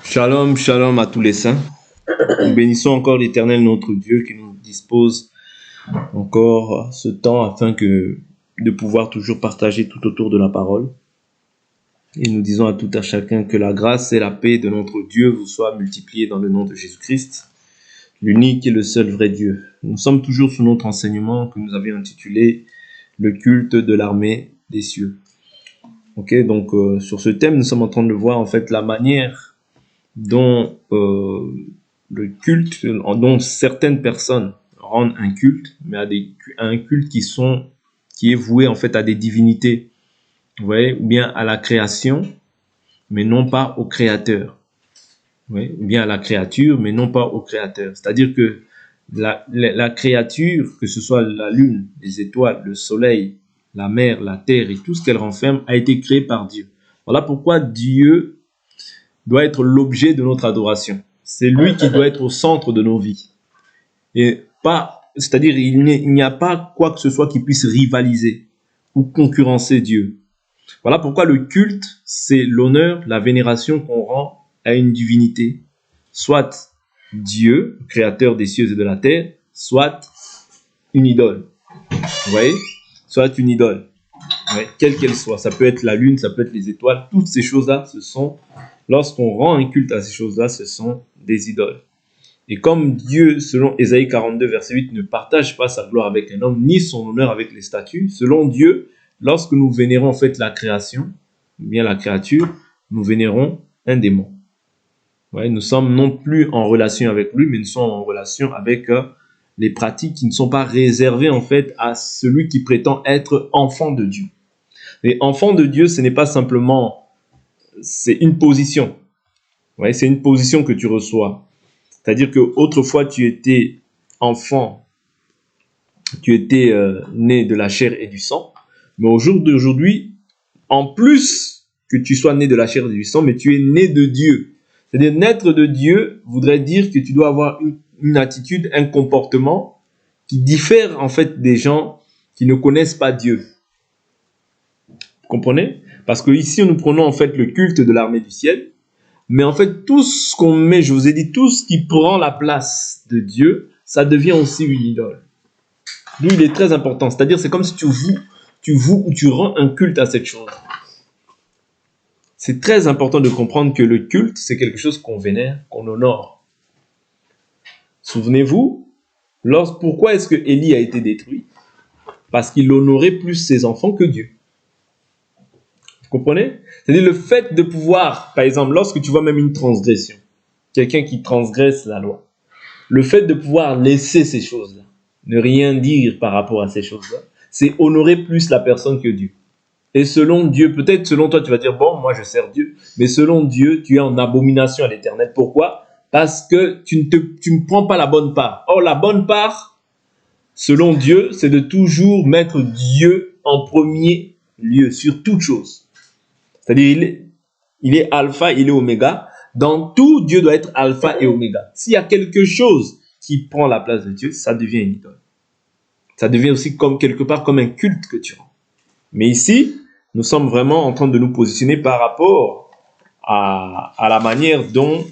Shalom, shalom à tous les saints. Nous bénissons encore l'Éternel notre Dieu qui nous dispose encore ce temps afin de pouvoir toujours partager tout autour de la parole. Et nous disons à tout à chacun que la grâce et la paix de notre Dieu vous soient multipliées dans le nom de Jésus-Christ, l'unique et le seul vrai Dieu. Nous sommes toujours sur notre enseignement que nous avions intitulé « Le culte de l'armée des cieux ». Ok, donc sur ce thème, nous sommes en train de voir en fait la manière dont le culte, dont certaines personnes rendent un culte, mais à un culte qui est voué en fait à des divinités, vous voyez, ou bien à la création, mais non pas au créateur, vous voyez, ou bien à la créature, mais non pas au créateur. C'est-à-dire que la créature, que ce soit la lune, les étoiles, le soleil, la mer, la terre et tout ce qu'elle renferme, a été créé par Dieu. Voilà pourquoi Dieu doit être l'objet de notre adoration. C'est lui qui doit être au centre de nos vies. Et pas, c'est-à-dire, il n'y a pas quoi que ce soit qui puisse rivaliser ou concurrencer Dieu. Voilà pourquoi le culte, c'est l'honneur, la vénération qu'on rend à une divinité, soit Dieu, créateur des cieux et de la terre, soit une idole. Vous voyez? Soit une idole. Ouais, quelle qu'elle soit. Ça peut être la lune, ça peut être les étoiles. Toutes ces choses-là, lorsqu'on rend un culte à ces choses-là, ce sont des idoles. Et comme Dieu, selon Ésaïe 42, verset 8, ne partage pas sa gloire avec un homme, ni son honneur avec les statues, selon Dieu, lorsque nous vénérons en fait la création, ou bien la créature, nous vénérons un démon. Ouais, nous sommes non plus en relation avec lui, mais nous sommes en relation avec les pratiques qui ne sont pas réservées en fait à celui qui prétend être enfant de Dieu. Et enfant de Dieu, ce n'est pas simplement, c'est une position. Ouais, c'est une position que tu reçois. C'est-à-dire que autrefois tu étais enfant, tu étais né de la chair et du sang, mais au jour d'aujourd'hui, en plus que tu sois né de la chair et du sang, mais tu es né de Dieu. C'est-à-dire naître de Dieu voudrait dire que tu dois avoir une attitude, un comportement qui diffère en fait des gens qui ne connaissent pas Dieu. Vous comprenez? Parce que ici nous prenons en fait le culte de l'armée du ciel. Mais en fait, tout ce qu'on met, je vous ai dit, tout ce qui prend la place de Dieu, ça devient aussi une idole. Lui, il est très important. C'est-à-dire, c'est comme si tu voues ou tu rends un culte à cette chose. C'est très important de comprendre que le culte, c'est quelque chose qu'on vénère, qu'on honore. Souvenez-vous, pourquoi est-ce que Élie a été détruit? Parce qu'il honorait plus ses enfants que Dieu. Vous comprenez? C'est-à-dire le fait de pouvoir, par exemple, lorsque tu vois même une transgression, quelqu'un qui transgresse la loi, le fait de pouvoir laisser ces choses-là, ne rien dire par rapport à ces choses-là, c'est honorer plus la personne que Dieu. Et selon Dieu, peut-être selon toi, tu vas dire, bon, moi je sers Dieu, mais selon Dieu, tu es en abomination à l'Éternel. Pourquoi? Parce que tu ne prends pas la bonne part. Or, la bonne part, selon Dieu, c'est de toujours mettre Dieu en premier lieu, sur toute chose. C'est-à-dire, il est alpha, il est oméga. Dans tout, Dieu doit être alpha et oméga. S'il y a quelque chose qui prend la place de Dieu, ça devient une idole. Ça devient aussi quelque part comme un culte que tu rends. Mais ici, nous sommes vraiment en train de nous positionner par rapport à la manière dont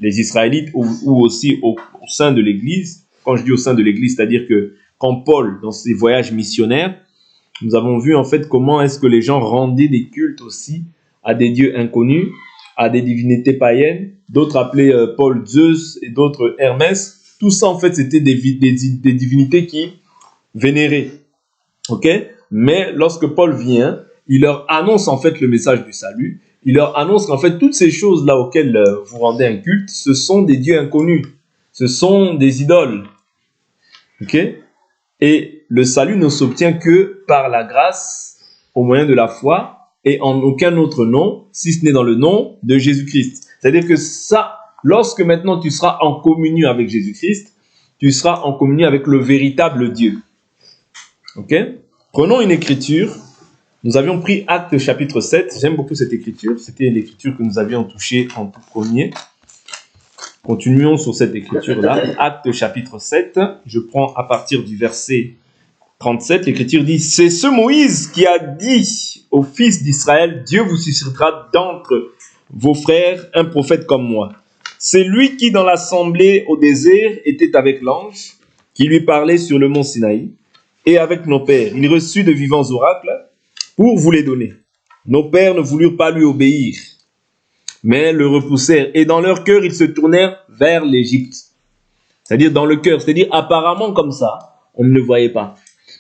les Israélites ou aussi au sein de l'Église, quand je dis au sein de l'Église, c'est-à-dire que quand Paul, dans ses voyages missionnaires, nous avons vu en fait comment est-ce que les gens rendaient des cultes aussi à des dieux inconnus, à des divinités païennes, d'autres appelaient Paul Zeus et d'autres Hermès. Tout ça en fait c'était des divinités qui vénéraient. Ok? Mais lorsque Paul vient, il leur annonce en fait le message du salut. Il leur annonce qu'en fait toutes ces choses-là auxquelles vous rendez un culte, ce sont des dieux inconnus. Ce sont des idoles. Ok? Et le salut ne s'obtient que par la grâce, au moyen de la foi, et en aucun autre nom, si ce n'est dans le nom de Jésus-Christ. C'est-à-dire que ça, lorsque maintenant tu seras en communion avec Jésus-Christ, tu seras en communion avec le véritable Dieu. Ok? Prenons une écriture. Nous avions pris Actes chapitre 7. J'aime beaucoup cette écriture. C'était l'écriture que nous avions touchée en tout premier. Continuons sur cette écriture-là. Actes chapitre 7. Je prends à partir du verset 37. L'écriture dit « C'est ce Moïse qui a dit aux fils d'Israël, Dieu vous suscitera d'entre vos frères, un prophète comme moi. C'est lui qui, dans l'assemblée au désert, était avec l'ange, qui lui parlait sur le mont Sinaï, et avec nos pères. Il reçut de vivants oracles pour vous les donner. Nos pères ne voulurent pas lui obéir, mais le repoussèrent, et dans leur cœur, ils se tournèrent vers l'Égypte. C'est-à-dire dans le cœur, c'est-à-dire apparemment comme ça, on ne le voyait pas.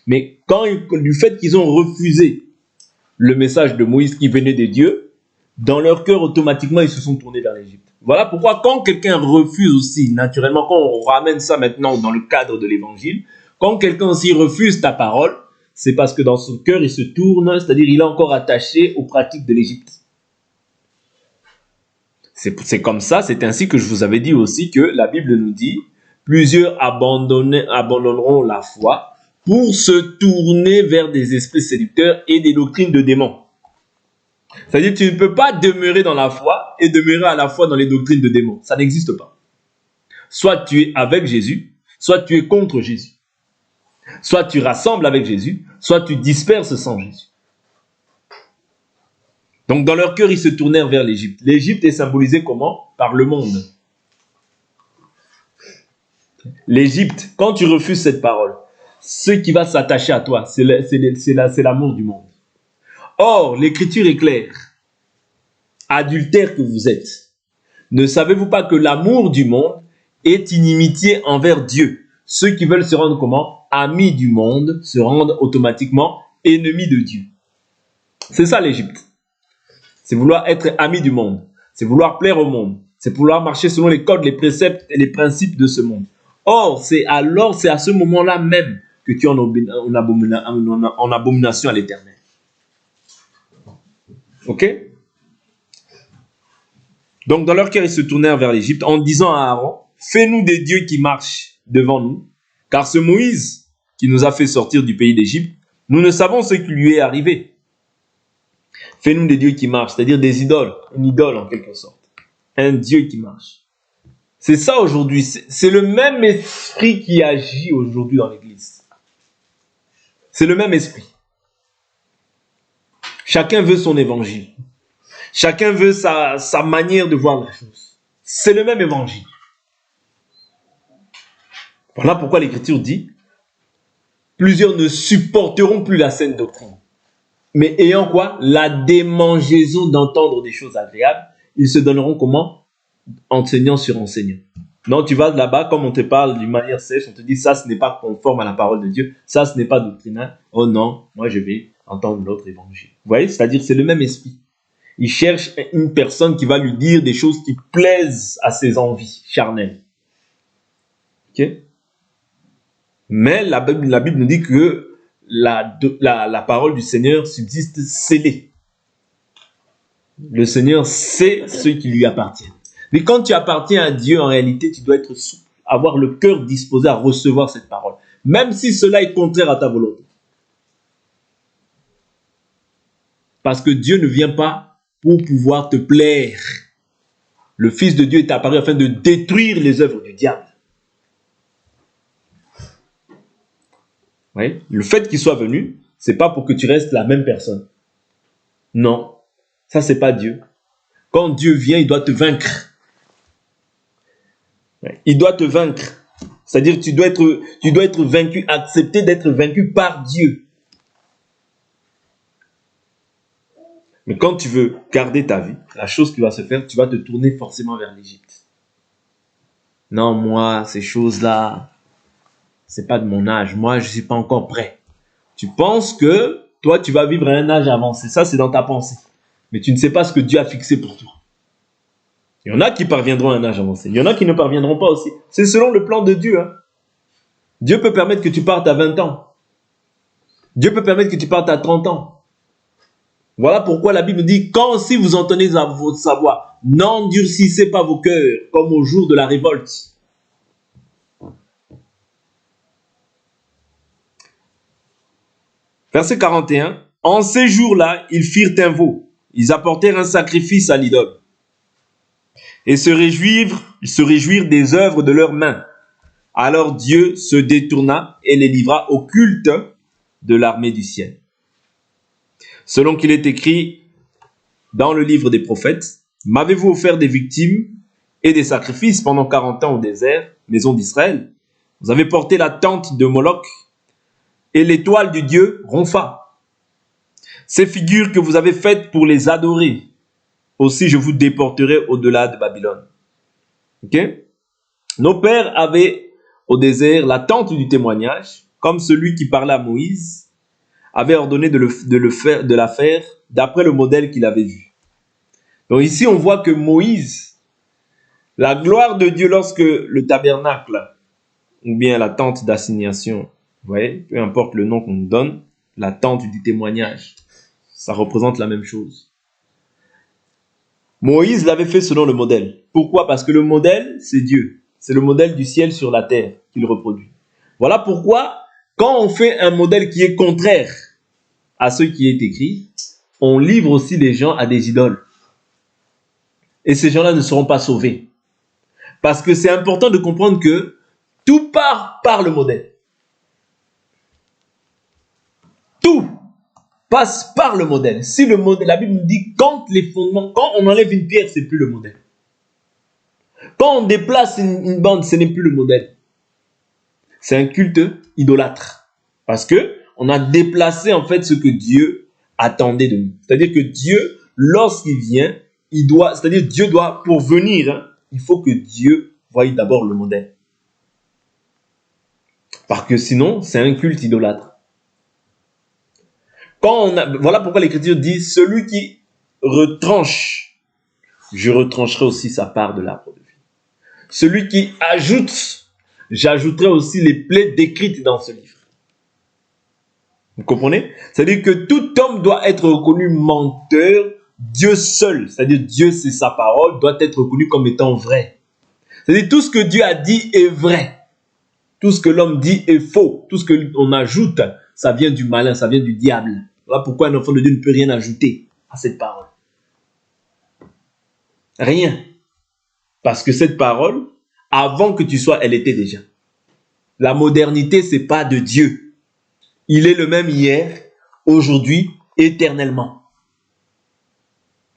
Mais du fait qu'ils ont refusé le message de Moïse qui venait de Dieu, dans leur cœur, automatiquement, ils se sont tournés vers l'Égypte. Voilà pourquoi quand quelqu'un refuse aussi, naturellement, quand on ramène ça maintenant dans le cadre de l'évangile, quand quelqu'un aussi refuse ta parole, c'est parce que dans son cœur, il se tourne, c'est-à-dire il est encore attaché aux pratiques de l'Égypte. C'est comme ça, c'est ainsi que je vous avais dit aussi que la Bible nous dit, plusieurs abandonneront la foi pour se tourner vers des esprits séducteurs et des doctrines de démons. C'est-à-dire que tu ne peux pas demeurer dans la foi et demeurer à la fois dans les doctrines de démons. Ça n'existe pas. Soit tu es avec Jésus, soit tu es contre Jésus. Soit tu rassembles avec Jésus, soit tu disperses sans Jésus. Donc dans leur cœur, ils se tournèrent vers l'Égypte. L'Égypte est symbolisée comment? Par le monde. L'Égypte, quand tu refuses cette parole, ce qui va s'attacher à toi, c'est l'amour du monde. Or, l'Écriture est claire. Adultères que vous êtes, ne savez-vous pas que l'amour du monde est inimitié envers Dieu? Ceux qui veulent se rendre comment? Amis du monde se rendent automatiquement ennemis de Dieu. C'est ça l'Égypte. C'est vouloir être ami du monde. C'est vouloir plaire au monde. C'est vouloir marcher selon les codes, les préceptes et les principes de ce monde. Or, c'est à ce moment-là même que tu es en abomination à l'Éternel. Ok? Donc, dans leur cœur, ils se tournèrent vers l'Égypte en disant à Aaron, fais-nous des dieux qui marchent devant nous, car ce Moïse qui nous a fait sortir du pays d'Égypte, nous ne savons ce qui lui est arrivé. Fais-nous des dieux qui marchent, c'est-à-dire des idoles, une idole en quelque sorte. Un Dieu qui marche. C'est ça aujourd'hui, c'est le même esprit qui agit aujourd'hui dans l'Église. C'est le même esprit. Chacun veut son évangile. Chacun veut sa manière de voir la chose. C'est le même évangile. Voilà pourquoi l'Écriture dit, plusieurs ne supporteront plus la saine doctrine. Mais ayant quoi? La démangeaison d'entendre des choses agréables, ils se donneront comment? Enseignant sur enseignant. Non, tu vas là-bas, comme on te parle d'une manière sèche, on te dit ça, ce n'est pas conforme à la parole de Dieu, ça, ce n'est pas doctrinal. Oh non, moi je vais entendre l'autre évangile. Vous voyez, c'est-à-dire c'est le même esprit. Il cherche une personne qui va lui dire des choses qui plaisent à ses envies charnelles. Ok? Mais la Bible nous dit que la parole du Seigneur subsiste scellée. Le Seigneur sait ce qui lui appartient. Mais quand tu appartiens à Dieu, en réalité, tu dois être souple, avoir le cœur disposé à recevoir cette parole, même si cela est contraire à ta volonté. Parce que Dieu ne vient pas pour pouvoir te plaire. Le Fils de Dieu est apparu afin de détruire les œuvres du diable. Oui? Le fait qu'il soit venu, c'est pas pour que tu restes la même personne. Non, ça c'est pas Dieu. Quand Dieu vient, il doit te vaincre. Il doit te vaincre. C'est-à-dire que tu dois être vaincu, accepter d'être vaincu par Dieu. Mais quand tu veux garder ta vie, la chose qui va se faire, tu vas te tourner forcément vers l'Égypte. Non, moi, ces choses-là, c'est pas de mon âge. Moi, je suis pas encore prêt. Tu penses que toi, tu vas vivre à un âge avancé. Ça, c'est dans ta pensée. Mais tu ne sais pas ce que Dieu a fixé pour toi. Il y en a qui parviendront à un âge avancé. Il y en a qui ne parviendront pas aussi. C'est selon le plan de Dieu. Hein. Dieu peut permettre que tu partes à 20 ans. Dieu peut permettre que tu partes à 30 ans. Voilà pourquoi la Bible dit, quand si vous entendez sa voix, n'endurcissez pas vos cœurs comme au jour de la révolte. Verset 41. En ces jours-là, ils firent un veau. Ils apportèrent un sacrifice à l'idole. Et se réjouirent des œuvres de leurs mains. Alors Dieu se détourna et les livra au culte de l'armée du ciel. Selon qu'il est écrit dans le livre des prophètes, M'avez-vous offert des victimes et des sacrifices pendant 40 ans au désert, maison d'Israël? Vous avez porté la tente de Moloch et l'étoile du dieu Ronfa. Ces figures que vous avez faites pour les adorer, aussi je vous déporterai au-delà de Babylone. Ok? Nos pères avaient au désert la tente du témoignage, comme celui qui parlait à Moïse avait ordonné de la faire d'après le modèle qu'il avait vu. Donc ici, on voit que Moïse, la gloire de Dieu lorsque le tabernacle, ou bien la tente d'assignation, vous voyez, peu importe le nom qu'on nous donne, la tente du témoignage, ça représente la même chose. Moïse l'avait fait selon le modèle. Pourquoi? Parce que le modèle, c'est Dieu. C'est le modèle du ciel sur la terre qu'il reproduit. Voilà pourquoi, quand on fait un modèle qui est contraire à ce qui est écrit, on livre aussi les gens à des idoles. Et ces gens-là ne seront pas sauvés. Parce que c'est important de comprendre que tout part par le modèle. Tout passe par le modèle. Si le modèle, la Bible nous dit quand les fondements, quand on enlève une pierre, c'est plus le modèle. Quand on déplace une bande, ce n'est plus le modèle. C'est un culte idolâtre. Parce que on a déplacé en fait ce que Dieu attendait de nous. C'est-à-dire que Dieu, lorsqu'il vient, Dieu doit, pour venir, il faut que Dieu voie d'abord le modèle. Parce que sinon, c'est un culte idolâtre. Voilà pourquoi l'Écriture dit, celui qui retranche, je retrancherai aussi sa part de l'arbre de vie. Celui qui ajoute, j'ajouterai aussi les plaies décrites dans ce livre. Vous comprenez? C'est-à-dire que tout homme doit être reconnu menteur, Dieu seul, c'est-à-dire Dieu c'est sa parole, doit être reconnu comme étant vrai. C'est-à-dire tout ce que Dieu a dit est vrai. Tout ce que l'homme dit est faux. Tout ce qu'on ajoute, ça vient du malin, ça vient du diable. Voilà pourquoi un enfant de Dieu ne peut rien ajouter à cette parole. Rien. Parce que cette parole, avant que tu sois, elle était déjà. La modernité, c'est pas de Dieu. Il est le même hier, aujourd'hui, éternellement.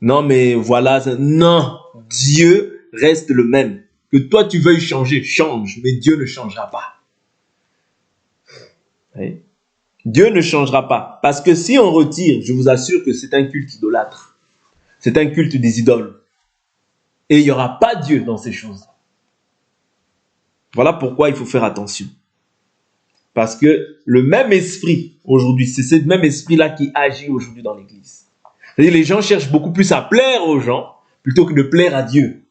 Non, mais voilà, non, Dieu reste le même. Que toi tu veuilles changer, change, mais Dieu ne changera pas. Oui. Dieu ne changera pas. Parce que si on retire, je vous assure que c'est un culte idolâtre. C'est un culte des idoles. Et il n'y aura pas Dieu dans ces choses. Voilà pourquoi il faut faire attention. Parce que le même esprit aujourd'hui, c'est ce même esprit-là qui agit aujourd'hui dans l'église. C'est-à-dire les gens cherchent beaucoup plus à plaire aux gens plutôt que de plaire à Dieu.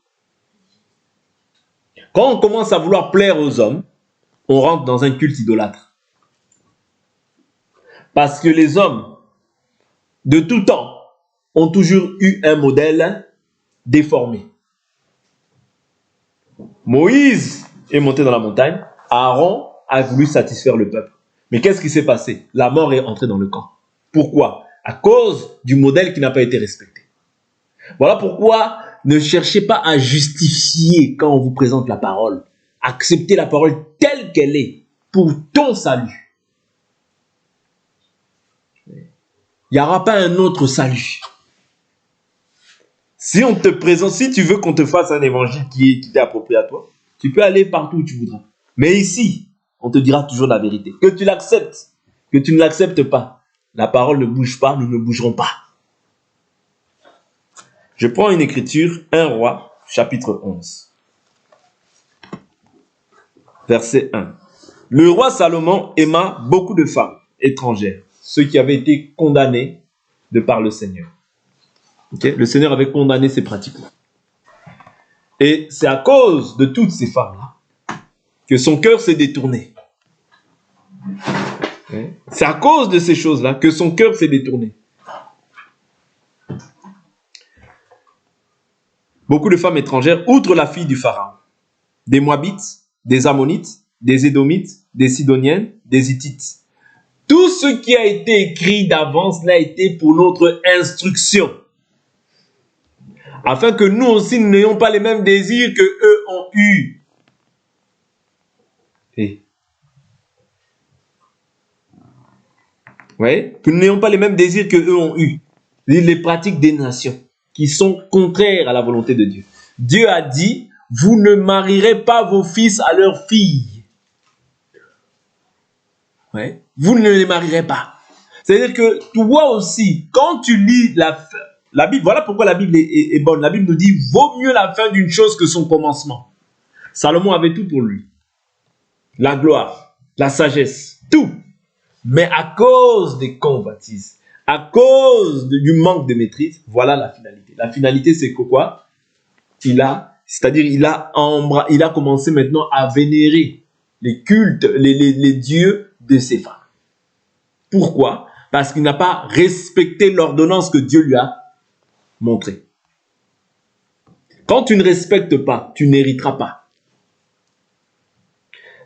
Quand on commence à vouloir plaire aux hommes, on rentre dans un culte idolâtre. Parce que les hommes, de tout temps, ont toujours eu un modèle déformé. Moïse est monté dans la montagne, Aaron a voulu satisfaire le peuple. Mais qu'est-ce qui s'est passé? La mort est entrée dans le camp. Pourquoi? À cause du modèle qui n'a pas été respecté. Voilà pourquoi ne cherchez pas à justifier quand on vous présente la parole. Acceptez la parole telle qu'elle est pour ton salut. Il n'y aura pas un autre salut. Si on te présente, si tu veux qu'on te fasse un évangile qui t'est approprié à toi, tu peux aller partout où tu voudras. Mais ici, on te dira toujours la vérité. Que tu l'acceptes, que tu ne l'acceptes pas. La parole ne bouge pas, nous ne bougerons pas. Je prends une écriture, 1 Roi, chapitre 11. Verset 1. Le roi Salomon aima beaucoup de femmes étrangères, ceux qui avaient été condamnés de par le Seigneur. Okay? Le Seigneur avait condamné ces pratiques-là. Et c'est à cause de toutes ces femmes-là que son cœur s'est détourné. Okay? C'est à cause de ces choses-là que son cœur s'est détourné. Beaucoup de femmes étrangères, outre la fille du Pharaon, des Moabites, des Ammonites, des Édomites, des Sidoniennes, des Hittites. Tout ce qui a été écrit d'avance l'a été pour notre instruction. Afin que nous aussi nous n'ayons pas les mêmes désirs que eux ont eu. Ouais, que nous n'ayons pas les mêmes désirs que eux ont eu. Les pratiques des nations qui sont contraires à la volonté de Dieu. Dieu a dit, vous ne marierez pas vos fils à leurs filles. Ouais. Vous ne les marierez pas. C'est-à-dire que toi aussi, quand tu lis la Bible, voilà pourquoi la Bible est bonne. La Bible nous dit, vaut mieux la fin d'une chose que son commencement. Salomon avait tout pour lui. La gloire, la sagesse, tout. Mais à cause des convoitises, à cause du manque de maîtrise, voilà la finalité. La finalité, c'est que quoi? Il a commencé maintenant à vénérer les cultes, les dieux de ses femmes. Pourquoi? Parce qu'il n'a pas respecté l'ordonnance que Dieu lui a montrée. Quand tu ne respectes pas, tu n'hériteras pas.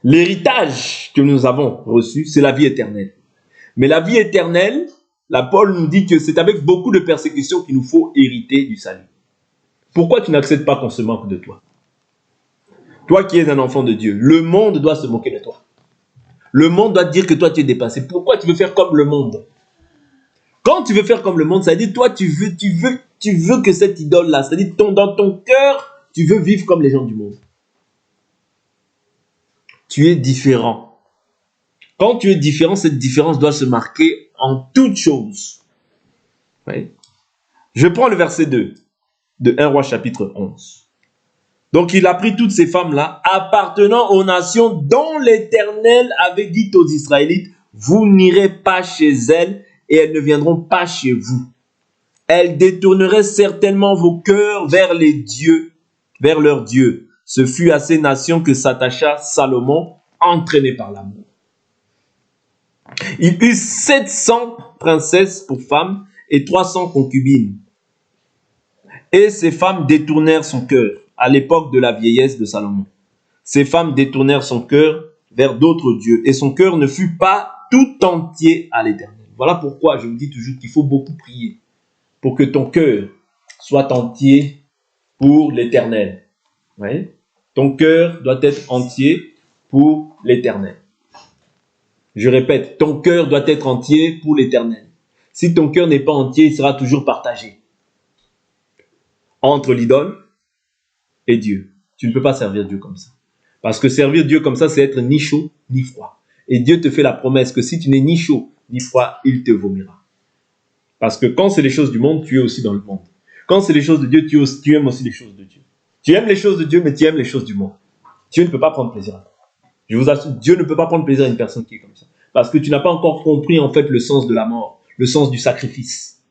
L'héritage que nous avons reçu, c'est la vie éternelle. Mais la vie éternelle, la Paul nous dit que c'est avec beaucoup de persécutions qu'il nous faut hériter du salut. Pourquoi tu n'acceptes pas qu'on se moque de toi? Toi qui es un enfant de Dieu, le monde doit se moquer de toi. Le monde doit dire que toi tu es dépassé. Pourquoi tu veux faire comme le monde? Quand tu veux faire comme le monde, ça veut dire toi tu veux que cette idole-là, c'est-à-dire dans ton cœur, tu veux vivre comme les gens du monde. Tu es différent. Quand tu es différent, cette différence doit se marquer en toutes choses. Oui. Je prends le verset 2 de 1 Roi chapitre 11. Donc il a pris toutes ces femmes-là appartenant aux nations dont l'Éternel avait dit aux Israélites, vous n'irez pas chez elles et elles ne viendront pas chez vous. Elles détourneraient certainement vos cœurs vers les dieux, vers leurs dieux. Ce fut à ces nations que s'attacha Salomon, entraîné par l'amour. Il eut 700 princesses pour femmes et 300 concubines. Et ces femmes détournèrent son cœur à l'époque de la vieillesse de Salomon. Ces femmes détournèrent son cœur vers d'autres dieux et son cœur ne fut pas tout entier à l'Éternel. Voilà pourquoi je vous dis toujours qu'il faut beaucoup prier pour que ton cœur soit entier pour l'Éternel. Oui? Ton cœur doit être entier pour l'Éternel. Je répète, ton cœur doit être entier pour l'Éternel. Si ton cœur n'est pas entier, il sera toujours partagé entre l'idole et Dieu. Tu ne peux pas servir Dieu comme ça. Parce que servir Dieu comme ça, c'est être ni chaud ni froid. Et Dieu te fait la promesse que si tu n'es ni chaud ni froid, il te vomira. Parce que quand c'est les choses du monde, tu es aussi dans le monde. Quand c'est les choses de Dieu, tu aimes aussi les choses de Dieu. Tu aimes les choses de Dieu, mais tu aimes les choses du monde. Dieu ne peut pas prendre plaisir à toi. Je vous assure, Dieu ne peut pas prendre plaisir à une personne qui est comme ça. Parce que tu n'as pas encore compris en fait le sens de la mort, le sens du sacrifice.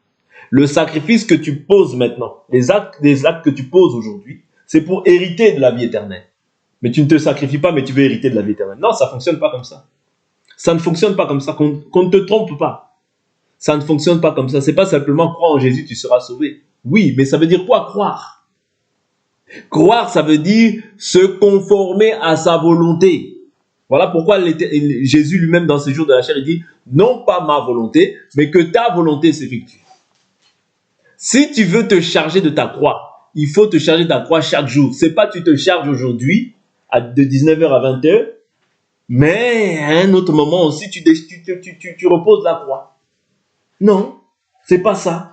Le sacrifice que tu poses maintenant, les actes que tu poses aujourd'hui, c'est pour hériter de la vie éternelle. Mais tu ne te sacrifies pas, mais tu veux hériter de la vie éternelle. Non, ça ne fonctionne pas comme ça. Ça ne fonctionne pas comme ça, qu'on ne te trompe pas. Ça ne fonctionne pas comme ça. Ce n'est pas simplement croire en Jésus, tu seras sauvé. Oui, mais ça veut dire quoi croire? Croire, ça veut dire se conformer à sa volonté. Voilà pourquoi Jésus lui-même dans ce jour de la chair, il dit, non pas ma volonté, mais que ta volonté s'effectue. Si tu veux te charger de ta croix, il faut te charger de ta croix chaque jour. Ce n'est pas tu te charges aujourd'hui, de 19h à 20h, mais à un autre moment aussi, tu reposes la croix. Non, c'est pas ça.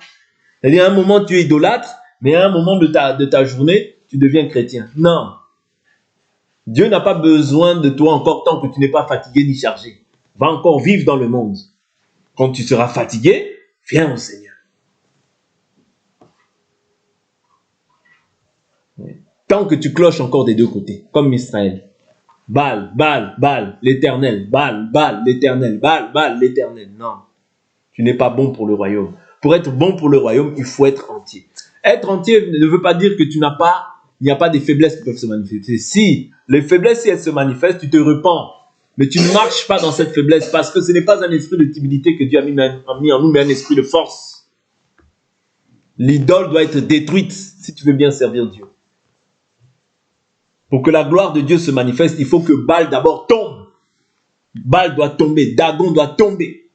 C'est-à-dire, à un moment, tu es idolâtre, mais à un moment de ta journée, tu deviens chrétien. Non. Dieu n'a pas besoin de toi encore tant que tu n'es pas fatigué ni chargé. Va encore vivre dans le monde. Quand tu seras fatigué, viens au Seigneur. Tant que tu cloches encore des deux côtés, comme Israël. Baal, Baal, Baal, l'Éternel, Baal, Baal, l'Éternel, Baal, Baal, l'Éternel. Non, tu n'es pas bon pour le royaume. Pour être bon pour le royaume, il faut être entier. Être entier ne veut pas dire que il n'y a pas des faiblesses qui peuvent se manifester. Si les faiblesses, si elles se manifestent, tu te repens. Mais tu ne marches pas dans cette faiblesse parce que ce n'est pas un esprit de timidité que Dieu a mis en nous, mais un esprit de force. L'idole doit être détruite si tu veux bien servir Dieu. Pour que la gloire de Dieu se manifeste, il faut que Baal d'abord tombe. Baal doit tomber, Dagon doit tomber.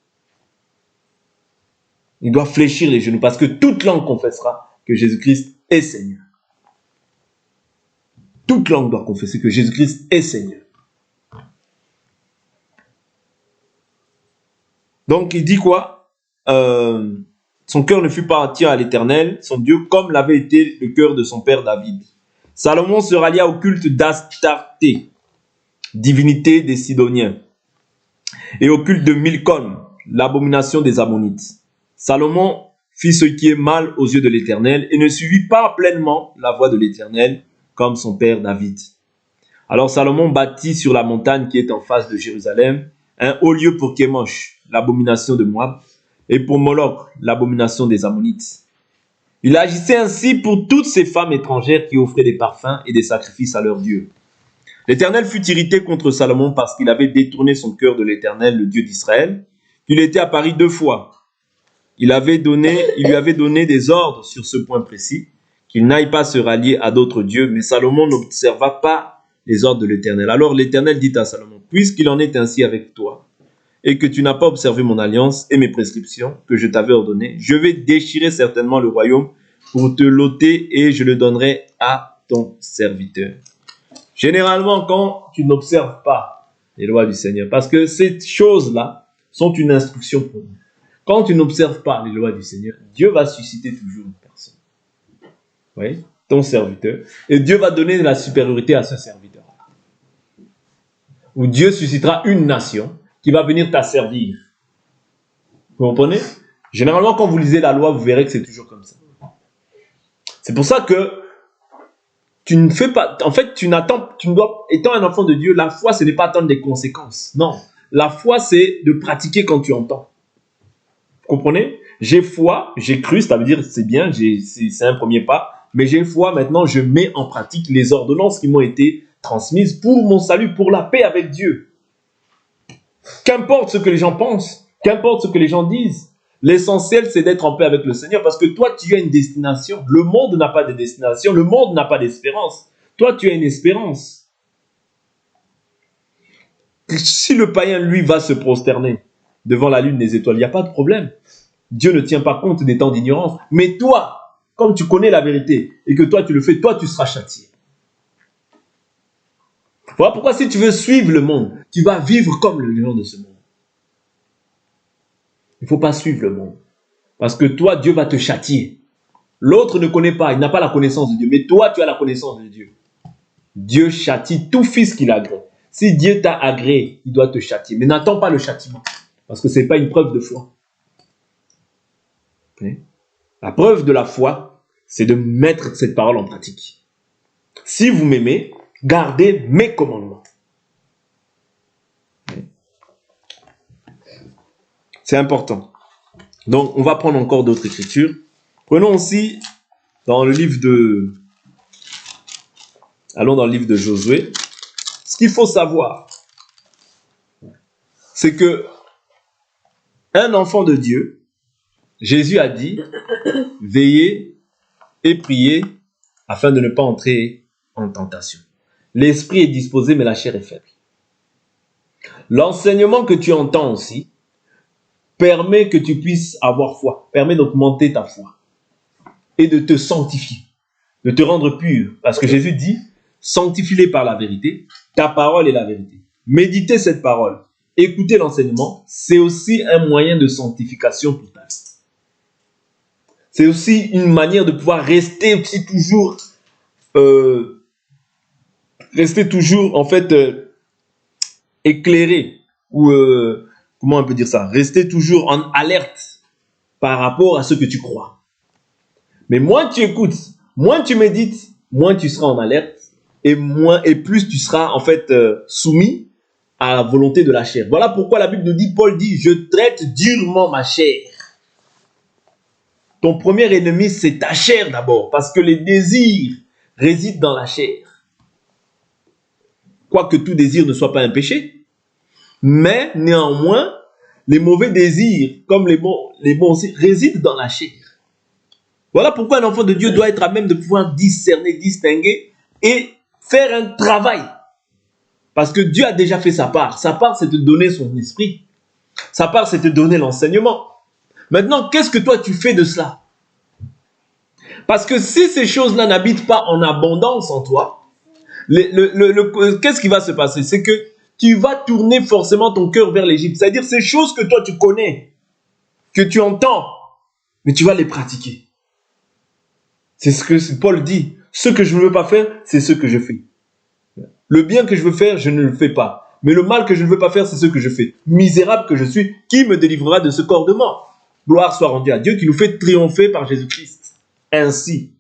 Il doit fléchir les genoux parce que toute langue confessera que Jésus-Christ est Seigneur. Toute langue doit confesser que Jésus-Christ est Seigneur. Donc il dit quoi? Son cœur ne fut pas entier à l'Éternel, son Dieu, comme l'avait été le cœur de son père David. Salomon se rallia au culte d'Astarté, divinité des Sidoniens, et au culte de Milcom, l'abomination des Ammonites. Salomon fit ce qui est mal aux yeux de l'Éternel et ne suivit pas pleinement la voie de l'Éternel, comme son père David. Alors Salomon bâtit sur la montagne qui est en face de Jérusalem un haut lieu pour Kémosh, l'abomination de Moab, et pour Moloch, l'abomination des Ammonites. Il agissait ainsi pour toutes ces femmes étrangères qui offraient des parfums et des sacrifices à leurs dieux. L'Éternel fut irrité contre Salomon parce qu'il avait détourné son cœur de l'Éternel, le Dieu d'Israël, qu'il était apparu 2 fois. Il lui avait donné des ordres sur ce point précis, qu'il n'aille pas se rallier à d'autres dieux, mais Salomon n'observa pas les ordres de l'Éternel. Alors l'Éternel dit à Salomon, puisqu'il en est ainsi avec toi, et que tu n'as pas observé mon alliance et mes prescriptions que je t'avais ordonnées, je vais déchirer certainement le royaume pour te l'ôter et je le donnerai à ton serviteur. Généralement, quand tu n'observes pas les lois du Seigneur, parce que ces choses-là sont une instruction pour nous. Quand tu n'observes pas les lois du Seigneur, Dieu va susciter toujours une personne. Oui, ton serviteur. Et Dieu va donner de la supériorité à ce serviteur. Ou Dieu suscitera une nation qui va venir t'asservir. Vous comprenez? Généralement, quand vous lisez la loi, vous verrez que c'est toujours comme ça. C'est pour ça que tu ne fais pas... En fait, étant un enfant de Dieu, la foi, ce n'est pas attendre des conséquences. Non. La foi, c'est de pratiquer quand tu entends. Vous comprenez? J'ai foi, j'ai cru, ça veut dire c'est bien, c'est un premier pas. Mais j'ai foi, maintenant, je mets en pratique les ordonnances qui m'ont été transmises pour mon salut, pour la paix avec Dieu. Qu'importe ce que les gens pensent, qu'importe ce que les gens disent, l'essentiel c'est d'être en paix avec le Seigneur parce que toi tu as une destination. Le monde n'a pas de destination, le monde n'a pas d'espérance. Toi tu as une espérance. Si le païen lui va se prosterner devant la lune des étoiles, il n'y a pas de problème. Dieu ne tient pas compte des temps d'ignorance. Mais toi, comme tu connais la vérité et que toi tu le fais, toi tu seras châtié. Voilà pourquoi si tu veux suivre le monde, tu vas vivre comme le lion de ce monde. Il ne faut pas suivre le monde. Parce que toi, Dieu va te châtier. L'autre ne connaît pas, il n'a pas la connaissance de Dieu. Mais toi, tu as la connaissance de Dieu. Dieu châtie tout fils qu'il agrée. Si Dieu t'a agréé, il doit te châtier. Mais n'attends pas le châtiment. Parce que ce n'est pas une preuve de foi. La preuve de la foi, c'est de mettre cette parole en pratique. Si vous m'aimez, gardez mes commandements. C'est important. Donc, on va prendre encore d'autres écritures. Prenons aussi dans le livre de... Allons dans le livre de Josué. Ce qu'il faut savoir, c'est que un enfant de Dieu, Jésus a dit, veillez et priez afin de ne pas entrer en tentation. L'esprit est disposé, mais la chair est faible. L'enseignement que tu entends aussi permet que tu puisses avoir foi, permet d'augmenter ta foi et de te sanctifier, de te rendre pur. Parce que Jésus dit, sanctifie-les par la vérité, ta parole est la vérité. Méditez cette parole, écoutez l'enseignement, c'est aussi un moyen de sanctification pour ta vie. C'est aussi une manière de pouvoir rester aussi toujours en fait éclairé ou comment on peut dire ça, rester toujours en alerte par rapport à ce que tu crois. Mais moins tu écoutes, moins tu médites, moins tu seras en alerte et plus tu seras en fait soumis à la volonté de la chair. Voilà pourquoi la Bible nous dit, Paul dit, je traite durement ma chair. Ton premier ennemi, c'est ta chair d'abord, parce que les désirs résident dans la chair. Quoique tout désir ne soit pas un péché, mais néanmoins, les mauvais désirs, comme les bons aussi, résident dans la chair. Voilà pourquoi un enfant de Dieu doit être à même de pouvoir discerner, distinguer et faire un travail. Parce que Dieu a déjà fait sa part. Sa part, c'est de donner son esprit. Sa part, c'est de donner l'enseignement. Maintenant, qu'est-ce que toi tu fais de cela? Parce que si ces choses-là n'habitent pas en abondance en toi, qu'est-ce qui va se passer? C'est que tu vas tourner forcément ton cœur vers l'Égypte. C'est-à-dire ces choses que toi tu connais, que tu entends. mais tu vas les pratiquer. C'est ce que Paul dit. Ce que je ne veux pas faire, c'est ce que je fais. Le bien que je veux faire, je ne le fais pas. Mais le mal que je ne veux pas faire, c'est ce que je fais. Misérable que je suis, qui me délivrera de ce corps de mort? Gloire soit rendue à Dieu qui nous fait triompher par Jésus-Christ. Ainsi,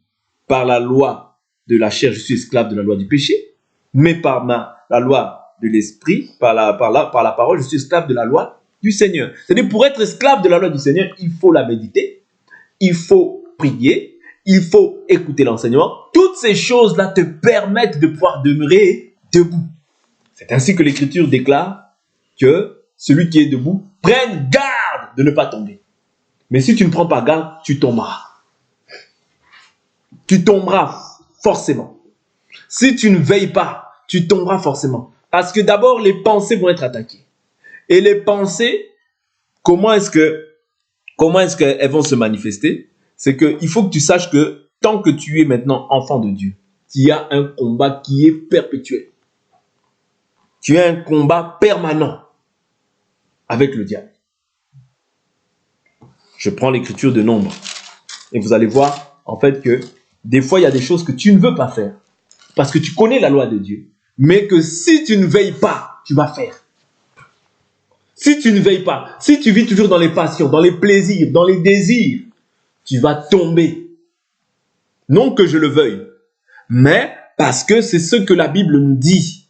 par la loi de la chair, je suis esclave de la loi du péché, mais par la loi de l'esprit, par la parole, je suis esclave de la loi du Seigneur. C'est-à-dire, pour être esclave de la loi du Seigneur, il faut la méditer, il faut prier, il faut écouter l'enseignement. Toutes ces choses-là te permettent de pouvoir demeurer debout. C'est ainsi que l'Écriture déclare que celui qui est debout prenne garde de ne pas tomber. Mais si tu ne prends pas garde, tu tomberas. Tu tomberas forcément. Si tu ne veilles pas, tu tomberas forcément. Parce que d'abord, les pensées vont être attaquées. Et les pensées, comment est-ce qu'elles vont se manifester? C'est qu'il faut que tu saches que tant que tu es maintenant enfant de Dieu, il y a un combat qui est perpétuel. Tu as un combat permanent avec le diable. Je prends l'écriture de Nombre. Et vous allez voir, en fait, que des fois, il y a des choses que tu ne veux pas faire. Parce que tu connais la loi de Dieu. Mais que si tu ne veilles pas, tu vas faire. Si tu ne veilles pas, si tu vis toujours dans les passions, dans les plaisirs, dans les désirs, tu vas tomber. Non que je le veuille, mais parce que c'est ce que la Bible nous dit.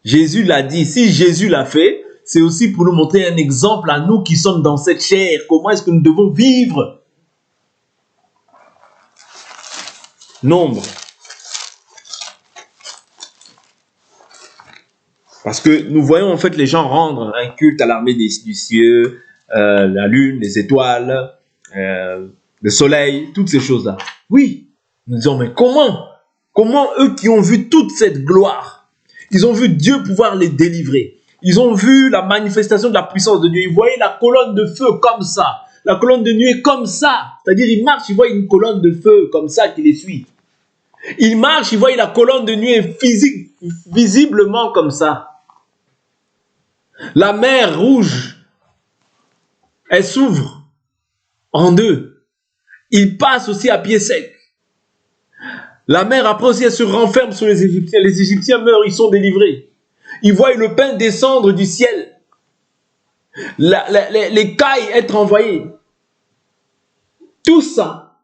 Jésus l'a dit. Si Jésus l'a fait, c'est aussi pour nous montrer un exemple à nous qui sommes dans cette chair. Comment est-ce que nous devons vivre? Nombre. Parce que nous voyons en fait les gens rendre un culte à l'armée du ciel, la lune, les étoiles, le soleil, toutes ces choses-là. Oui, nous disons, mais comment eux qui ont vu toute cette gloire, ils ont vu Dieu pouvoir les délivrer, ils ont vu la manifestation de la puissance de Dieu, ils voyaient la colonne de feu comme ça, la colonne de nuée comme ça, c'est-à-dire ils marchent, ils voient une colonne de feu comme ça qui les suit. Ils marchent, ils voient la colonne de nuée physique, visiblement comme ça. La mer rouge, elle s'ouvre en deux. Ils passent aussi à pied sec. La mer après aussi, elle se renferme sur les Égyptiens. Les Égyptiens meurent, ils sont délivrés. Ils voient le pain descendre du ciel. Les cailles être envoyées. Tout ça.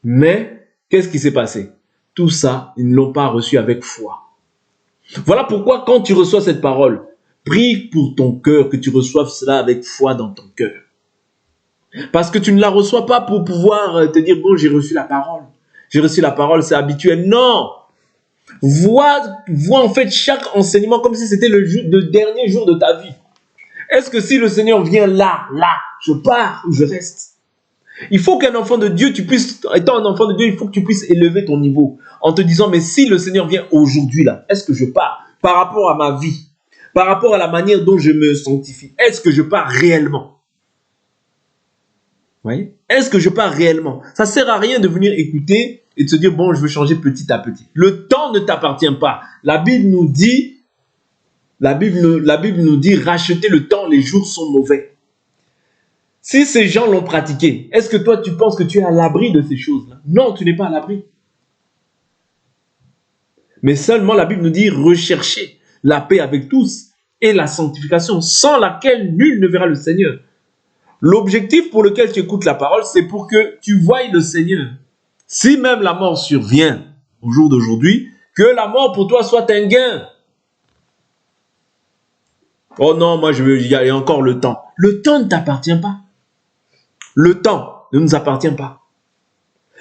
Mais, qu'est-ce qui s'est passé? Tout ça, ils ne l'ont pas reçu avec foi. Voilà pourquoi quand tu reçois cette parole, prie pour ton cœur, que tu reçoives cela avec foi dans ton cœur. Parce que tu ne la reçois pas pour pouvoir te dire, bon, j'ai reçu la parole. J'ai reçu la parole, c'est habituel. Non! Vois en fait chaque enseignement comme si c'était le dernier jour de ta vie. Est-ce que si le Seigneur vient là, je pars ou je reste? Il faut qu'un enfant de Dieu, étant un enfant de Dieu, il faut que tu puisses élever ton niveau. En te disant, mais si le Seigneur vient aujourd'hui là, est-ce que je pars? Par rapport à ma vie, par rapport à la manière dont je me sanctifie, est-ce que je pars réellement? Vous voyez? Est-ce que je pars réellement? Ça ne sert à rien de venir écouter et de se dire, bon, je veux changer petit à petit. Le temps ne t'appartient pas. La Bible nous dit, racheter le temps, les jours sont mauvais. Si ces gens l'ont pratiqué, est-ce que toi, tu penses que tu es à l'abri de ces choses-là? Non, tu n'es pas à l'abri. Mais seulement la Bible nous dit, rechercher la paix avec tous et la sanctification, sans laquelle nul ne verra le Seigneur. L'objectif pour lequel tu écoutes la parole, c'est pour que tu voies le Seigneur. Si même la mort survient au jour d'aujourd'hui, que la mort pour toi soit un gain. Oh non, moi je veux y aller encore le temps. Le temps ne t'appartient pas. Le temps ne nous appartient pas.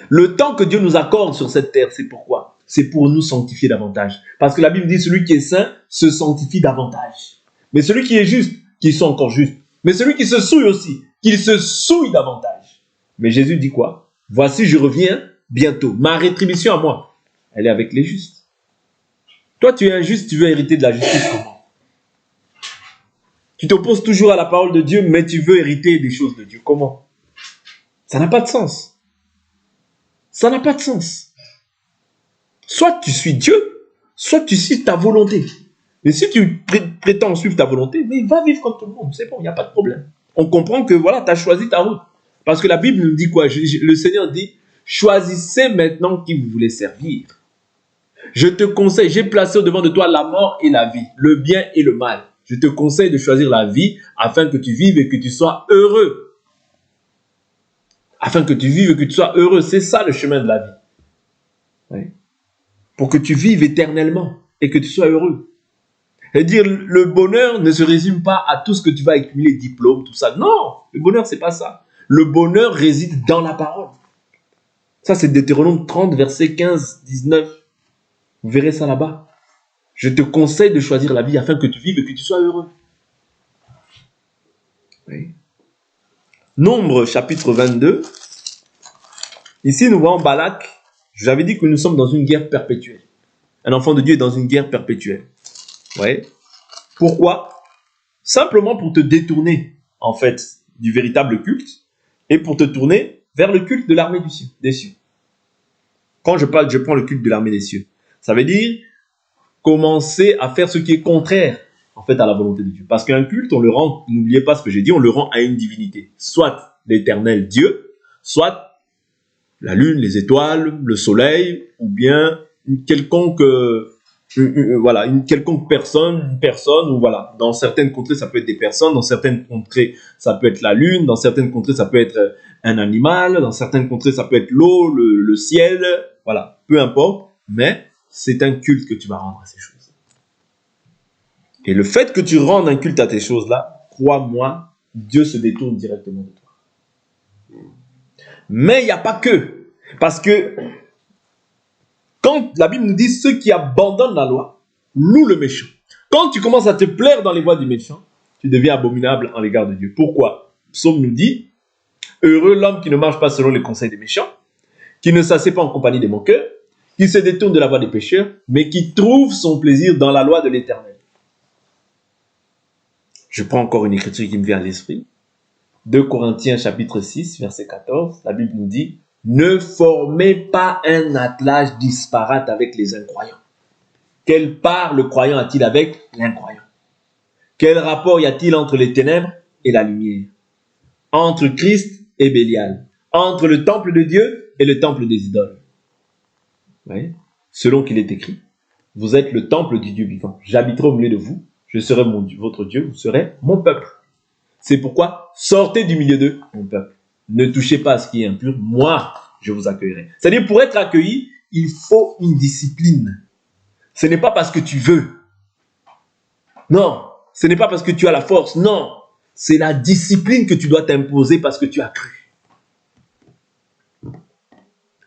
Le temps que Dieu nous accorde sur cette terre, c'est pourquoi? C'est pour nous sanctifier davantage. Parce que la Bible dit, celui qui est saint se sanctifie davantage. Mais celui qui est juste, qu'il soit encore juste. Mais celui qui se souille aussi, qu'il se souille davantage. Mais Jésus dit quoi? Voici, je reviens bientôt. Ma rétribution à moi, elle est avec les justes. Toi, tu es injuste, tu veux hériter de la justice comment? Tu t'opposes toujours à la parole de Dieu, mais tu veux hériter des choses de Dieu. Comment? Ça n'a pas de sens. Ça n'a pas de sens. Soit tu suis Dieu, soit tu suis ta volonté. Mais si tu prétends suivre ta volonté, mais va vivre comme tout le monde. C'est bon, il n'y a pas de problème. On comprend que voilà, tu as choisi ta route. Parce que la Bible nous dit quoi? Le Seigneur dit, choisissez maintenant qui vous voulez servir. Je te conseille, j'ai placé au devant de toi la mort et la vie, le bien et le mal. Je te conseille de choisir la vie afin que tu vives et que tu sois heureux. Afin que tu vives et que tu sois heureux. C'est ça le chemin de la vie. Oui. Pour que tu vives éternellement et que tu sois heureux. C'est-à-dire, le bonheur ne se résume pas à tout ce que tu vas accumuler, diplôme, tout ça. Non, le bonheur, c'est pas ça. Le bonheur réside dans la parole. Ça, c'est Deutéronome 30, versets 15, 19. Vous verrez ça là-bas. Je te conseille de choisir la vie afin que tu vives et que tu sois heureux. Oui. Nombre, chapitre 22. Ici, nous voyons Balak. Je vous avais dit que nous sommes dans une guerre perpétuelle. Un enfant de Dieu est dans une guerre perpétuelle. Ouais. Pourquoi? Simplement pour te détourner, en fait, du véritable culte et pour te tourner vers le culte de l'armée des cieux. Quand je parle, je prends le culte de l'armée des cieux. Ça veut dire commencer à faire ce qui est contraire, en fait, à la volonté de Dieu. Parce qu'un culte, on le rend, n'oubliez pas ce que j'ai dit, on le rend à une divinité. Soit l'éternel Dieu, soit la lune, les étoiles, le soleil, ou bien une quelconque personne, ou voilà. Dans certaines contrées, ça peut être des personnes, dans certaines contrées, ça peut être la lune, dans certaines contrées, ça peut être un animal, dans certaines contrées, ça peut être l'eau, le ciel, voilà, peu importe, mais c'est un culte que tu vas rendre à ces choses. Et le fait que tu rendes un culte à ces choses-là, crois-moi, Dieu se détourne directement de toi. Mais il n'y a pas que, parce que quand la Bible nous dit ceux qui abandonnent la loi louent le méchant. Quand tu commences à te plaire dans les voies du méchant, tu deviens abominable en l'égard de Dieu. Pourquoi? Psaume nous dit, heureux l'homme qui ne marche pas selon les conseils des méchants, qui ne s'assied pas en compagnie des moqueurs, qui se détourne de la voie des pécheurs, mais qui trouve son plaisir dans la loi de l'Éternel. Je prends encore une écriture qui me vient à l'esprit. 2 Corinthiens chapitre 6, verset 14, la Bible nous dit, ne formez pas un attelage disparate avec les incroyants. Quelle part le croyant a-t-il avec l'incroyant? Quel rapport y a-t-il entre les ténèbres et la lumière? Entre Christ et Bélial? Entre le temple de Dieu et le temple des idoles? Oui. Selon qu'il est écrit, vous êtes le temple du Dieu vivant. J'habiterai au milieu de vous, je serai votre Dieu, vous serez mon peuple. C'est pourquoi, sortez du milieu d'eux, mon peuple. Ne touchez pas à ce qui est impur, moi, je vous accueillerai. C'est-à-dire, pour être accueilli, il faut une discipline. Ce n'est pas parce que tu veux. Non, ce n'est pas parce que tu as la force. Non, c'est la discipline que tu dois t'imposer parce que tu as cru.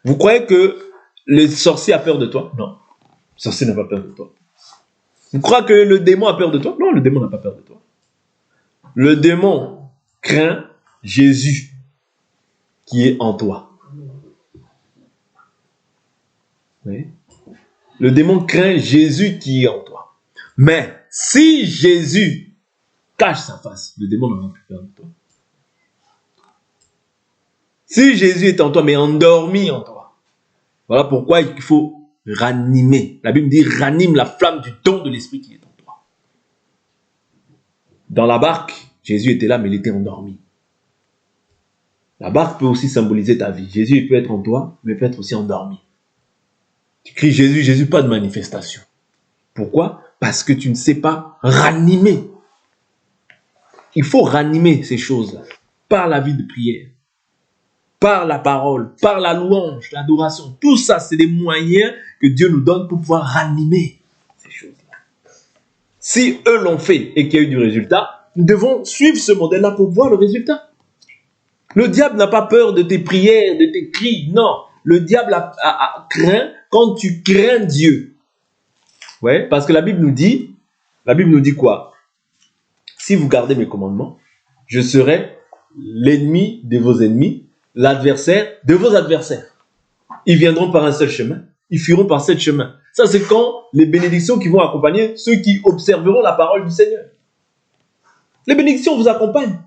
Vous croyez que le sorcier a peur de toi? Non, le sorcier n'a pas peur de toi. Vous croyez que le démon a peur de toi? Non, le démon n'a pas peur de toi. Le démon craint Jésus qui est en toi. Oui. Le démon craint Jésus qui est en toi. Mais si Jésus cache sa face, le démon n'aura plus peur de toi. Si Jésus est en toi, mais endormi en toi, voilà pourquoi il faut ranimer. La Bible dit ranime la flamme du don de l'esprit qui est en toi. Dans la barque, Jésus était là, mais il était endormi. La barque peut aussi symboliser ta vie. Jésus peut être en toi, mais peut être aussi endormi. Tu cries Jésus, Jésus, pas de manifestation. Pourquoi? Parce que tu ne sais pas ranimer. Il faut ranimer ces choses-là par la vie de prière, par la parole, par la louange, l'adoration. Tout ça, c'est des moyens que Dieu nous donne pour pouvoir ranimer ces choses-là. Si eux l'ont fait et qu'il y a eu du résultat, nous devons suivre ce modèle-là pour voir le résultat. Le diable n'a pas peur de tes prières, de tes cris. Non, le diable a craint quand tu crains Dieu. Ouais, parce que la Bible nous dit quoi? Si vous gardez mes commandements, je serai l'ennemi de vos ennemis, l'adversaire de vos adversaires. Ils viendront par un seul chemin, ils fuiront par 7 chemins. Ça, c'est quand les bénédictions qui vont accompagner ceux qui observeront la parole du Seigneur. Les bénédictions vous accompagnent.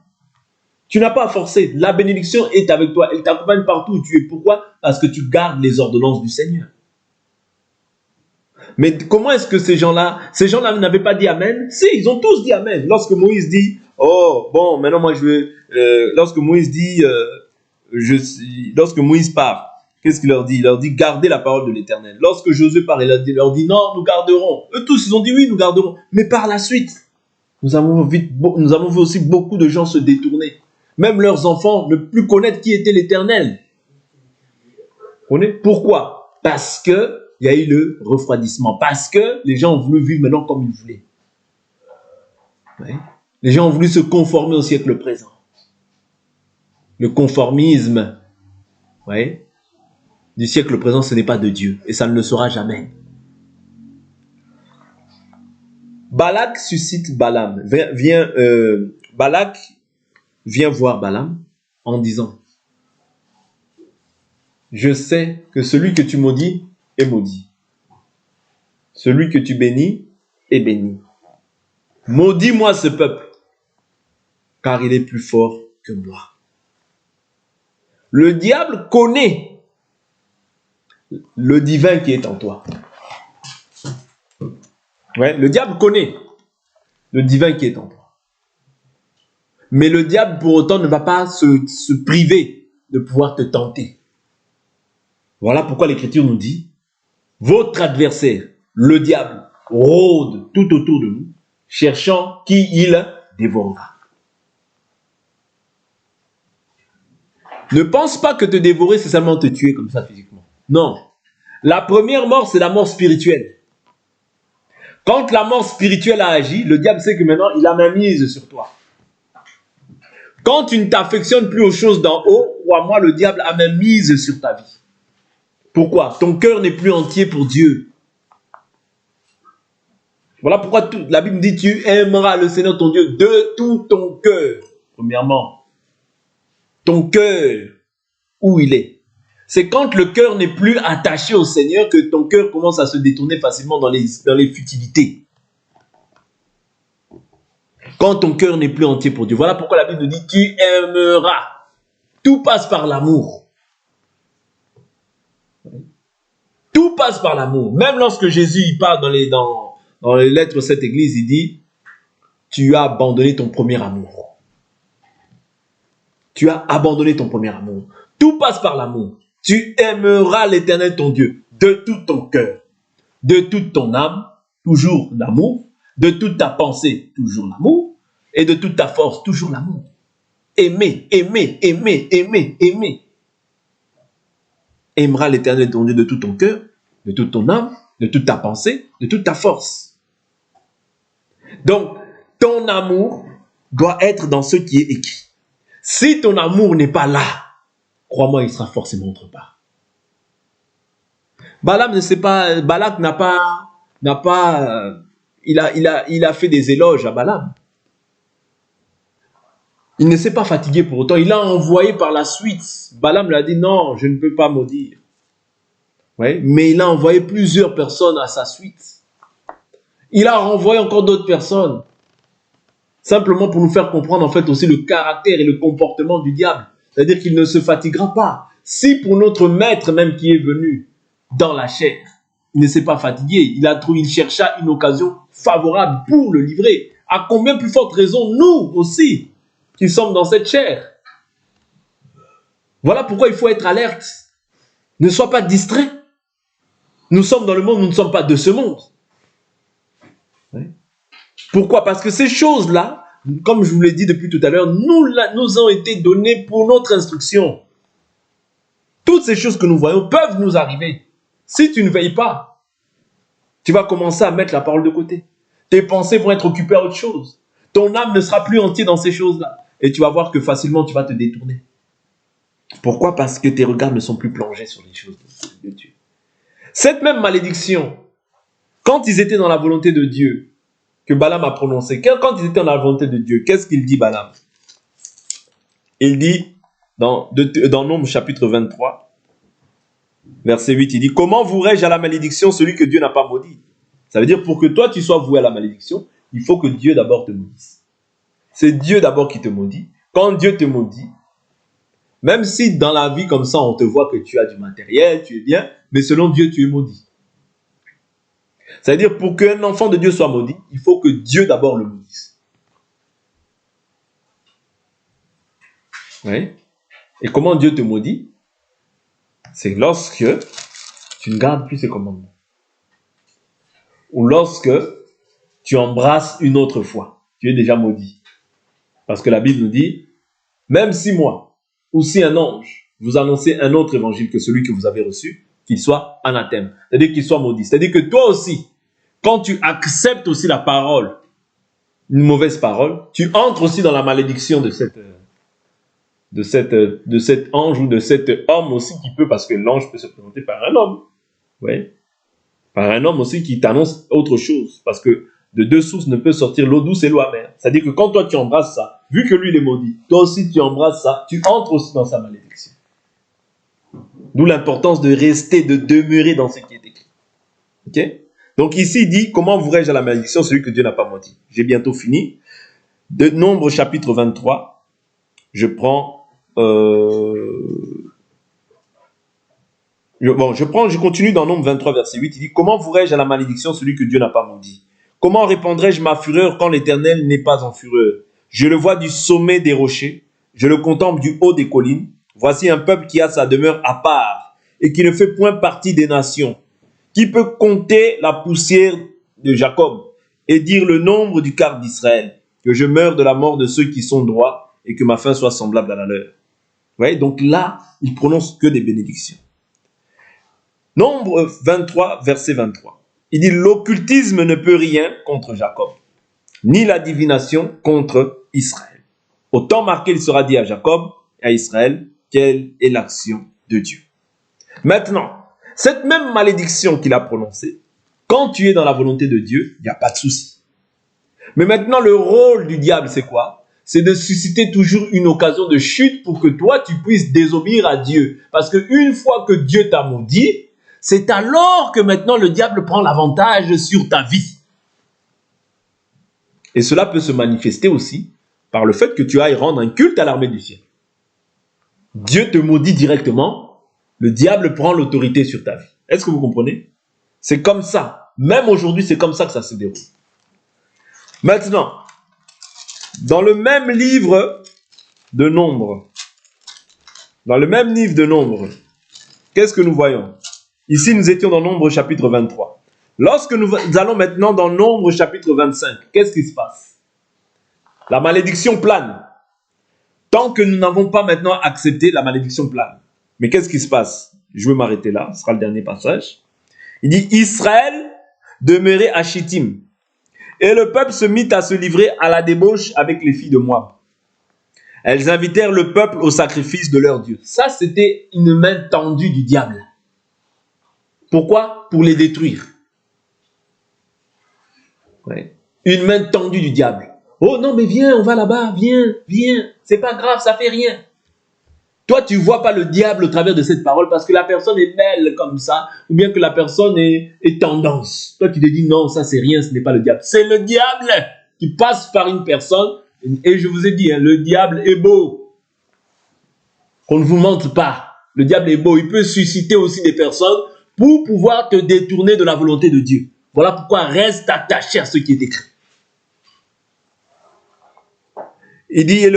Tu n'as pas à forcer. La bénédiction est avec toi. Elle t'accompagne partout où tu es. Pourquoi? Parce que tu gardes les ordonnances du Seigneur. Mais comment est-ce que ces gens-là n'avaient pas dit Amen? Si, ils ont tous dit Amen. Lorsque Moïse dit, oh, bon, maintenant moi je veux... lorsque Moïse dit, lorsque Moïse part, qu'est-ce qu'il leur dit? Il leur dit, gardez la parole de l'Éternel. Lorsque Josué part, il leur dit, non, nous garderons. Eux tous, ils ont dit, oui, nous garderons. Mais par la suite, nous avons vu aussi beaucoup de gens se détourner. Même leurs enfants ne plus connaître qui était l'Éternel. Pourquoi? Parce qu'il y a eu le refroidissement. Parce que les gens ont voulu vivre maintenant comme ils voulaient. Ouais. Les gens ont voulu se conformer au siècle présent. Le conformisme, ouais, du siècle présent, ce n'est pas de Dieu. Et ça ne le sera jamais. Balak suscite Balaam. Balak vient voir Balaam en disant, je sais que celui que tu maudis est maudit. Celui que tu bénis est béni. Maudis-moi ce peuple, car il est plus fort que moi. Le diable connaît le divin qui est en toi. Ouais, le diable connaît le divin qui est en toi. Mais le diable, pour autant, ne va pas se priver de pouvoir te tenter. Voilà pourquoi l'Écriture nous dit, votre adversaire, le diable, rôde tout autour de nous, cherchant qui il dévorera. Ne pense pas que te dévorer, c'est seulement te tuer comme ça physiquement. Non. La première mort, c'est la mort spirituelle. Quand la mort spirituelle a agi, le diable sait que maintenant, il a main mise sur toi. Quand tu ne t'affectionnes plus aux choses d'en haut, crois-moi, le diable a main mise sur ta vie. Pourquoi? Ton cœur n'est plus entier pour Dieu. Voilà pourquoi la Bible dit, tu aimeras le Seigneur ton Dieu de tout ton cœur. Premièrement. Ton cœur, où il est. C'est quand le cœur n'est plus attaché au Seigneur que ton cœur commence à se détourner facilement dans les futilités. Quand ton cœur n'est plus entier pour Dieu. Voilà pourquoi la Bible dit, tu aimeras. Tout passe par l'amour. Tout passe par l'amour. Même lorsque Jésus il parle dans les lettres de cette église, il dit, tu as abandonné ton premier amour. Tu as abandonné ton premier amour. Tout passe par l'amour. Tu aimeras l'Éternel ton Dieu de tout ton cœur, de toute ton âme, toujours l'amour, de toute ta pensée, toujours l'amour, et de toute ta force, toujours l'amour. Aimer, aimer, aimer, aimer, aimer. Aimeras l'Éternel ton Dieu de tout ton cœur, de toute ton âme, de toute ta pensée, de toute ta force. Donc, ton amour doit être dans ce qui est écrit. Si ton amour n'est pas là, crois-moi, il sera forcément autre part. Balak il a fait des éloges à Balaam. Il ne s'est pas fatigué pour autant. Il a envoyé par la suite. Balaam lui a dit non, je ne peux pas maudire. Ouais, mais il a envoyé plusieurs personnes à sa suite. Il a renvoyé encore d'autres personnes. Simplement pour nous faire comprendre en fait aussi le caractère et le comportement du diable. C'est-à-dire qu'il ne se fatiguera pas. Si pour notre maître même qui est venu dans la chair, il ne s'est pas fatigué, il chercha une occasion favorable pour le livrer. À combien plus forte raison nous aussi qui sommes dans cette chair? Voilà pourquoi il faut être alerte. Ne sois pas distrait. Nous sommes dans le monde, nous ne sommes pas de ce monde. Pourquoi? Parce que ces choses-là, comme je vous l'ai dit depuis tout à l'heure, nous ont été données pour notre instruction. Toutes ces choses que nous voyons peuvent nous arriver. Si tu ne veilles pas, tu vas commencer à mettre la parole de côté. Tes pensées vont être occupées à autre chose. Ton âme ne sera plus entière dans ces choses-là. Et tu vas voir que facilement tu vas te détourner. Pourquoi? Parce que tes regards ne sont plus plongés sur les choses de Dieu. Cette même malédiction, quand ils étaient dans la volonté de Dieu, que Balaam a prononcé, quand ils étaient dans la volonté de Dieu, qu'est-ce qu'il dit Balaam? Il dit, dans Nombres chapitre 23, verset 8, il dit, comment vouerai-je à la malédiction celui que Dieu n'a pas maudit? Ça veut dire, pour que toi tu sois voué à la malédiction, il faut que Dieu d'abord te maudisse. C'est Dieu d'abord qui te maudit. Quand Dieu te maudit, même si dans la vie comme ça, on te voit que tu as du matériel, tu es bien, mais selon Dieu, tu es maudit. C'est-à-dire, pour qu'un enfant de Dieu soit maudit, il faut que Dieu d'abord le maudisse. Oui. Et comment Dieu te maudit? C'est lorsque tu ne gardes plus ses commandements. Ou lorsque tu embrasses une autre foi. Tu es déjà maudit. Parce que la Bible nous dit, même si moi, ou si un ange, vous annoncez un autre évangile que celui que vous avez reçu, qu'il soit anathème. C'est-à-dire qu'il soit maudit. C'est-à-dire que toi aussi, quand tu acceptes aussi la parole, une mauvaise parole, tu entres aussi dans la malédiction de cet ange ou de cet homme aussi qui peut, parce que l'ange peut se présenter par un homme. Ouais. Par un homme aussi qui t'annonce autre chose. Parce que de deux sources ne peut sortir l'eau douce et l'eau amère. C'est-à-dire que quand toi tu embrasses ça, vu que lui il est maudit, toi aussi tu embrasses ça, tu entres aussi dans sa malédiction. D'où l'importance de rester, de demeurer dans ce qui est écrit. Ok? Donc ici il dit, comment ouvrais-je à la malédiction celui que Dieu n'a pas maudit? J'ai bientôt fini. De Nombre chapitre 23, je continue dans Nombre 23 verset 8, il dit, comment ouvrais-je à la malédiction celui que Dieu n'a pas maudit? Comment répandrai-je ma fureur quand l'Éternel n'est pas en fureur? Je le vois du sommet des rochers, je le contemple du haut des collines. Voici un peuple qui a sa demeure à part et qui ne fait point partie des nations. Qui peut compter la poussière de Jacob et dire le nombre du quart d'Israël? Que je meure de la mort de ceux qui sont droits et que ma fin soit semblable à la leur. Vous voyez, donc là, il prononce que des bénédictions. Nombre 23, verset 23. Il dit, l'occultisme ne peut rien contre Jacob, ni la divination contre Israël. Au temps marqué, il sera dit à Jacob et à Israël, quelle est l'action de Dieu. Maintenant, cette même malédiction qu'il a prononcée, quand tu es dans la volonté de Dieu, il n'y a pas de souci. Mais maintenant, le rôle du diable, c'est quoi? C'est de susciter toujours une occasion de chute pour que toi, tu puisses désobéir à Dieu. Parce qu'une fois que Dieu t'a maudit, c'est alors que maintenant le diable prend l'avantage sur ta vie. Et cela peut se manifester aussi par le fait que tu ailles rendre un culte à l'armée du ciel. Dieu te maudit directement, le diable prend l'autorité sur ta vie. Est-ce que vous comprenez? C'est comme ça. Même aujourd'hui, c'est comme ça que ça se déroule. Maintenant, dans le même livre de Nombre, qu'est-ce que nous voyons? Ici, nous étions dans Nombre chapitre 23. Lorsque nous allons maintenant dans Nombre chapitre 25, qu'est-ce qui se passe? La malédiction plane. Tant que nous n'avons pas maintenant accepté, la malédiction plane. Mais qu'est-ce qui se passe? Je vais m'arrêter là, ce sera le dernier passage. Il dit, Israël demeurait à Chittim. Et le peuple se mit à se livrer à la débauche avec les filles de Moab. Elles invitèrent le peuple au sacrifice de leur Dieu. Ça, c'était une main tendue du diable. Pourquoi? Pour les détruire. Ouais. Une main tendue du diable. Oh non, mais viens, on va là-bas, viens. C'est pas grave, ça fait rien. Toi, tu ne vois pas le diable au travers de cette parole parce que la personne est belle comme ça, ou bien que la personne est tendance. Toi, tu te dis non, ça c'est rien, ce n'est pas le diable. C'est le diable qui passe par une personne. Et je vous ai dit, le diable est beau. Qu'on ne vous mente pas. Le diable est beau. Il peut susciter aussi des personnes pour pouvoir te détourner de la volonté de Dieu. Voilà pourquoi reste attaché à ce qui est écrit. Il dit, elles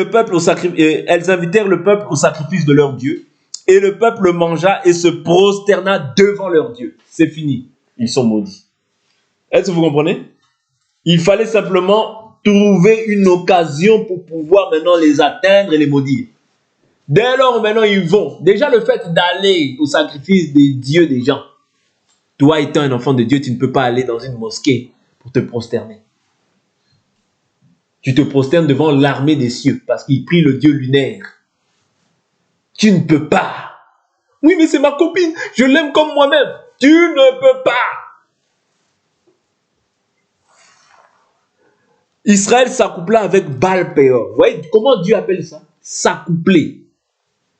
invitèrent le peuple au sacrifice de leur Dieu, et le peuple mangea et se prosterna devant leur Dieu. C'est fini, ils sont maudits. Est-ce que vous comprenez? Il fallait simplement trouver une occasion pour pouvoir maintenant les atteindre et les maudire. Dès lors, maintenant, ils vont. Déjà, le fait d'aller au sacrifice des dieux des gens, toi étant un enfant de Dieu, tu ne peux pas aller dans une mosquée pour te prosterner. Tu te prosternes devant l'armée des cieux parce qu'il prie le Dieu lunaire. Tu ne peux pas. Oui, mais c'est ma copine. Je l'aime comme moi-même. Tu ne peux pas. Israël s'accoupla avec Baal-Péor. Vous voyez comment Dieu appelle ça? S'accoupler.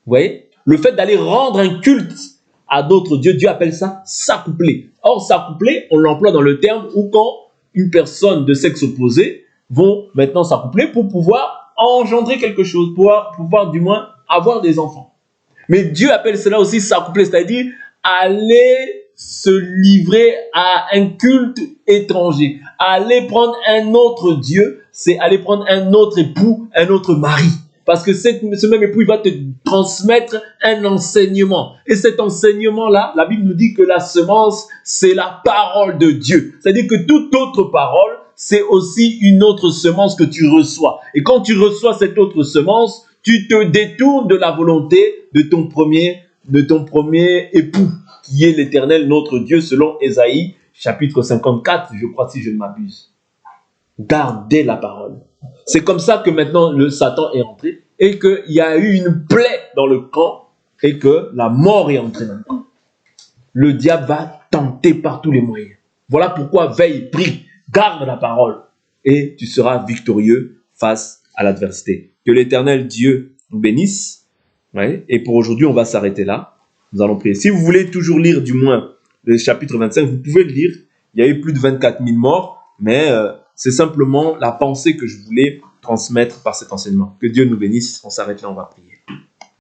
Vous voyez? Le fait d'aller rendre un culte à d'autres dieux, Dieu appelle ça s'accoupler. Or, s'accoupler, on l'emploie dans le terme où quand une personne de sexe opposé vont maintenant s'accoupler pour pouvoir engendrer quelque chose, pour pouvoir du moins avoir des enfants. Mais Dieu appelle cela aussi s'accoupler, c'est-à-dire aller se livrer à un culte étranger. Aller prendre un autre Dieu, c'est aller prendre un autre époux, un autre mari. Parce que ce même époux, il va te transmettre un enseignement. Et cet enseignement-là, la Bible nous dit que la semence, c'est la parole de Dieu. C'est-à-dire que toute autre parole, c'est aussi une autre semence que tu reçois. Et quand tu reçois cette autre semence, tu te détournes de la volonté de ton premier époux, qui est l'Éternel, notre Dieu, selon Ésaïe, chapitre 54, je crois, si je ne m'abuse. Gardez la parole. C'est comme ça que maintenant le Satan est entré et qu'il y a eu une plaie dans le camp et que la mort est entrée dans le camp. Le diable va tenter par tous les moyens. Voilà pourquoi veille, prie, garde la parole et tu seras victorieux face à l'adversité. Que l'Éternel Dieu nous bénisse. Ouais. Et pour aujourd'hui, on va s'arrêter là. Nous allons prier. Si vous voulez toujours lire du moins le chapitre 25, vous pouvez le lire. Il y a eu plus de 24 000 morts, mais c'est simplement la pensée que je voulais transmettre par cet enseignement. Que Dieu nous bénisse. On s'arrête là, on va prier.